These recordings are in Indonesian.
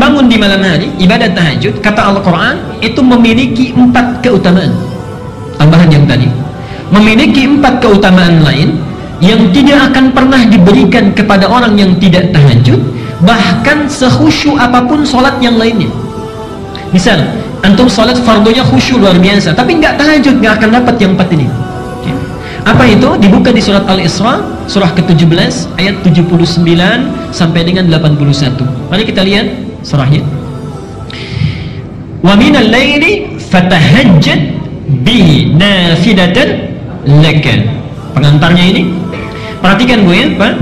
bangun di malam hari, ibadah tahajud, kata Al-Quran, itu memiliki 4 keutamaan. Tambahan yang tadi, memiliki 4 keutamaan lain yang tidak akan pernah diberikan kepada orang yang tidak tahajud, bahkan sekhusyuk apapun sholat yang lainnya. Misal, antum sholat fardunya khusyuk luar biasa, tapi nggak tahajud, nggak akan dapat yang 4 ini. Apa itu? Dibuka di surat Al-Isra, surah ke-17, ayat 79 sampai dengan 81. Mari kita lihat surahnya. Wa minal laili fatahajjad bihi nafilatan laka. Pengantarnya ini, perhatikan Bu ya, Pak.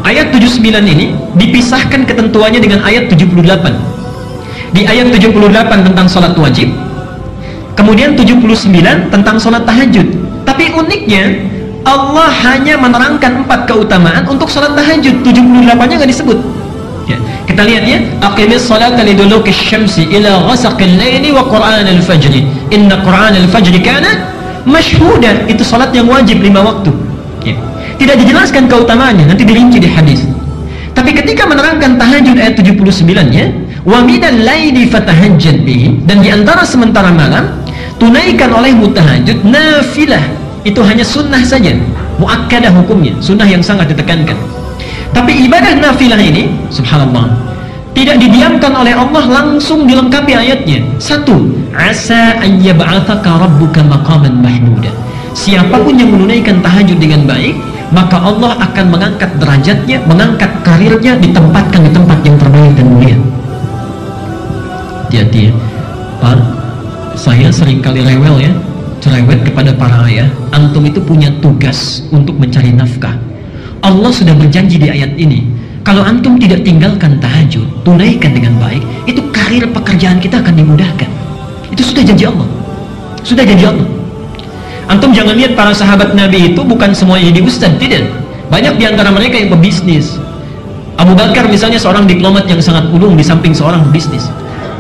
Ayat 79 ini dipisahkan ketentuannya dengan ayat 78. Di ayat 78 tentang salat wajib, kemudian 79 tentang salat tahajud. Tapi uniknya, Allah hanya menerangkan 4 keutamaan untuk salat tahajud, 78-nya nggak disebut. Ya. Kita lihat ya, aqimis salata liduluki syamsi ila ghasaqil laili wa qur'anal fajri inna qur'anal fajri kana mashhuda. Itu salat yang wajib 5 waktu. Ya. Tidak dijelaskan keutamaannya, nanti dirinci di hadis. Tapi ketika menerangkan tahajud ayat 79-nya, wa minal laili fatahajjad bihi, dan di antara sementara malam tunaikan olehmu tahajud nafilah. Itu hanya sunnah saja, muakkadah hukumnya, sunnah yang sangat ditekankan. Tapi ibadah nafilah ini, subhanallah, tidak didiamkan oleh Allah, langsung dilengkapi ayatnya. 1. Asa an yab'atsaka rabbuka maqaman mahmuda. Siapapun yang menunaikan tahajud dengan baik, maka Allah akan mengangkat derajatnya, mengangkat karirnya, ditempatkan di tempat yang terbaik dan mulia. Hati-hati ya, Pak, saya seringkali rewel ya, cerewet kepada para ayah. Antum itu punya tugas untuk mencari nafkah. Allah sudah berjanji di ayat ini, kalau antum tidak tinggalkan tahajud, tunaikan dengan baik, itu karir pekerjaan kita akan dimudahkan. Itu sudah janji Allah, sudah janji Allah. Antum jangan lihat para sahabat Nabi itu bukan semuanya jadi ustaz, tidak. Banyak diantara mereka yang pebisnis. Abu Bakar misalnya seorang diplomat yang sangat ulung di samping seorang pebisnis.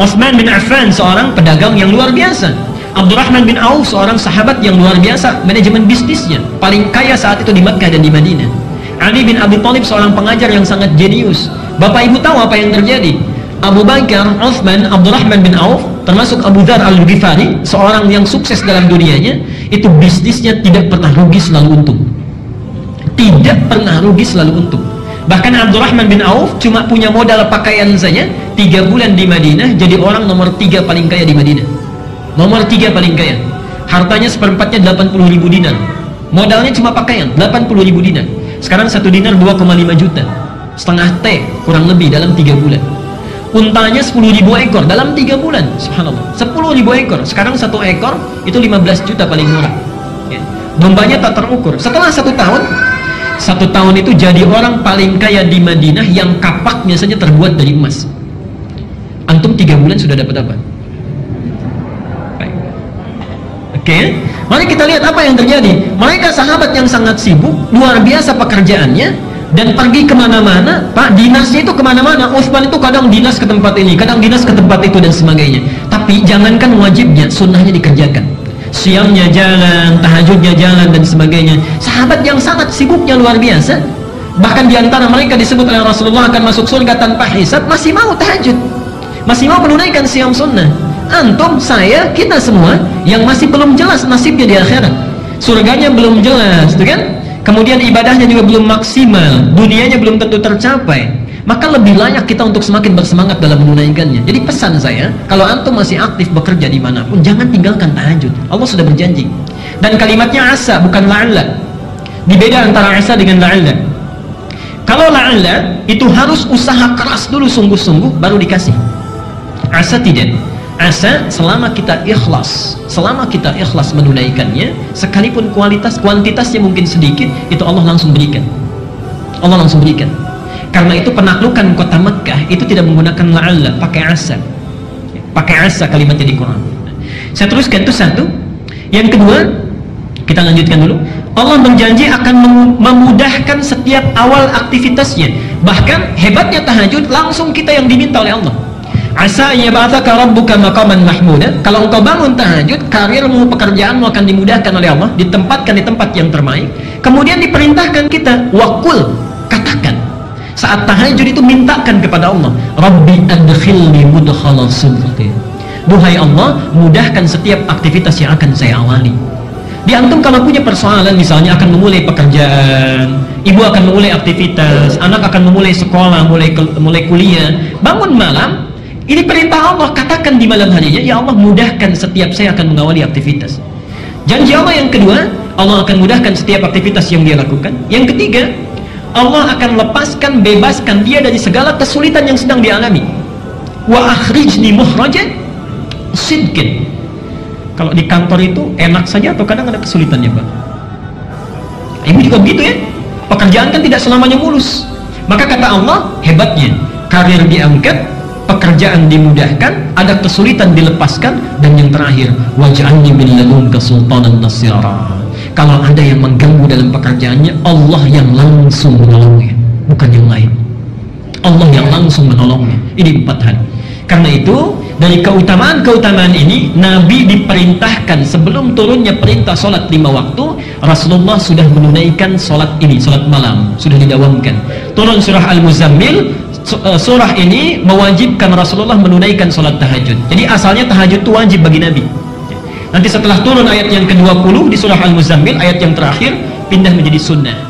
Utsman bin Affan seorang pedagang yang luar biasa. Abdurrahman bin Auf seorang sahabat yang luar biasa manajemen bisnisnya, paling kaya saat itu di Makkah dan di Madinah. Ali bin Abi Thalib seorang pengajar yang sangat jenius. Bapak ibu tahu apa yang terjadi? Abu Bakar, Utsman, Abdurrahman bin Auf, termasuk Abu Dzar Al-Ghifari, seorang yang sukses dalam dunianya, itu bisnisnya tidak pernah rugi, selalu untung. Tidak pernah rugi, selalu untung. Bahkan Abdurrahman bin Auf cuma punya modal pakaian saja, 3 bulan di Madinah jadi orang nomor 3 paling kaya di Madinah. Nomor 3 paling kaya. Hartanya seperempatnya 80.000 dinar. Modalnya cuma pakaian, 80.000 dinar. Sekarang 1 dinar 2,5 juta. Setengah T kurang lebih dalam 3 bulan. Untanya 10.000 ekor dalam 3 bulan. Subhanallah, 10.000 ekor. Sekarang 1 ekor itu 15 juta paling murah ya. Dombanya tak terukur. Setelah 1 tahun, 1 tahun itu jadi orang paling kaya di Madinah yang kapaknya saja terbuat dari emas. Antum 3 bulan sudah dapat apa? Oke, mari kita lihat apa yang terjadi. Mereka sahabat yang sangat sibuk, luar biasa pekerjaannya, dan pergi kemana-mana. Pak, dinasnya itu kemana-mana. Utsman itu kadang dinas ke tempat ini, kadang dinas ke tempat itu, dan sebagainya. Tapi jangankan wajibnya, sunnahnya dikerjakan. Siamnya jalan, tahajudnya jalan, dan sebagainya. Sahabat yang sangat sibuknya luar biasa, bahkan diantara mereka disebut oleh Rasulullah akan masuk surga tanpa hisab, masih mau tahajud, masih mau menunaikan siam sunnah. Antum, saya, kita semua yang masih belum jelas nasibnya di akhirat, surganya belum jelas, tuh kan? Kemudian ibadahnya juga belum maksimal, dunianya belum tentu tercapai, maka lebih layak kita untuk semakin bersemangat dalam menunaikannya. Jadi pesan saya, kalau antum masih aktif bekerja dimanapun, jangan tinggalkan tahajud. Allah sudah berjanji. Dan kalimatnya asa, bukan la'alla. Dibeda antara asa dengan la'alla. Kalau la'alla itu harus usaha keras dulu, sungguh-sungguh baru dikasih. Asa tidak. Asa selama kita ikhlas menunaikannya, sekalipun kuantitasnya mungkin sedikit, itu Allah langsung berikan. Allah langsung berikan. Karena itu penaklukan kota Mekkah itu tidak menggunakan la'alla, pakai asa. Pakai asa kalimatnya di Quran. Saya teruskan, itu 1. Yang kedua, kita lanjutkan dulu. Allah berjanji akan memudahkan setiap awal aktivitasnya. Bahkan hebatnya tahajud, langsung kita yang diminta oleh Allah. Asa yab'atsaka rabbuka maqaman mahmuda. Kalau engkau bangun tahajud, karirmu, pekerjaanmu akan dimudahkan oleh Allah, ditempatkan di tempat yang terbaik. Kemudian diperintahkan kita, waqul, katakan. Saat tahajud itu mintakan kepada Allah, Rabbi adkhilni mudkhala sidqin. Duhai Allah, mudahkan setiap aktivitas yang akan saya awali. Di antum kalau punya persoalan, misalnya akan memulai pekerjaan, ibu akan memulai aktivitas, anak akan memulai sekolah, mulai kuliah, bangun malam, ini perintah Allah, katakan di malam harinya, ya Allah mudahkan setiap saya akan mengawali aktivitas. Janji Allah yang kedua, Allah akan mudahkan setiap aktivitas yang dia lakukan. Yang ketiga, Allah akan lepaskan, bebaskan dia dari segala kesulitan yang sedang dialami. Wa akhrijni muhrajan sidqin. Kalau di kantor itu enak saja atau kadang ada kesulitannya, Pak? Ibu juga begitu ya. Pekerjaan kan tidak selamanya mulus. Maka kata Allah, hebatnya karir diangkat, pekerjaan dimudahkan, ada kesulitan dilepaskan, dan yang terakhir, waj'alni min ladunka sultanan nasira. Kalau ada yang mengganggu dalam pekerjaannya, Allah yang langsung menolongnya, bukan yang lain. Allah yang langsung menolongnya. Ini 4 hal. Karena itu, dari keutamaan-keutamaan ini, Nabi diperintahkan sebelum turunnya perintah sholat 5 waktu, Rasulullah sudah menunaikan sholat ini, sholat malam, sudah didawamkan. Turun surah Al-Muzammil, surah ini mewajibkan Rasulullah menunaikan sholat tahajud. Jadi asalnya tahajud itu wajib bagi Nabi. Nanti setelah turun ayat yang ke-20 di surah Al-Muzammil, ayat yang terakhir, pindah menjadi sunnah.